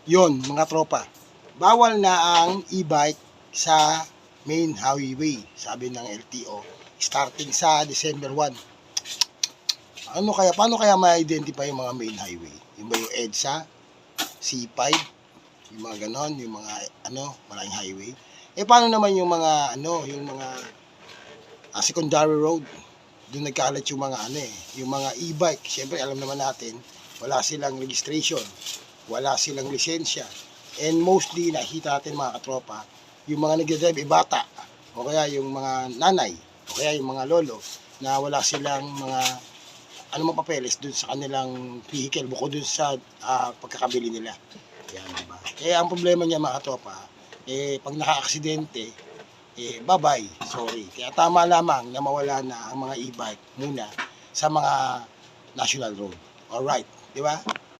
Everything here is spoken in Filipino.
Yon mga tropa, bawal na ang e-bike sa main highway, sabi ng LTO, starting sa December 1. Paano kaya ma-identify yung mga main highway? Yung ba yung EDSA, C5, yung mga ganon, yung mga malaking highway? Paano naman yung mga yung mga secondary road? Doon nagkalat yung mga yung mga e-bike. Siyempre alam naman natin, wala silang registration, wala silang lisensya. And mostly nakita natin mga katropa, yung mga nagdadrive bata, o kaya yung mga nanay, o kaya yung mga lolo na wala silang mga papeles dun sa kanilang vehicle bukod dun sa pagkakabili nila. Yan, diba? Kaya ang problema niya mga katropa, pag naka-aksidente, bye-bye, sorry. Kaya tama lamang na mawala na ang mga e-bike muna sa mga national road. Alright, di ba?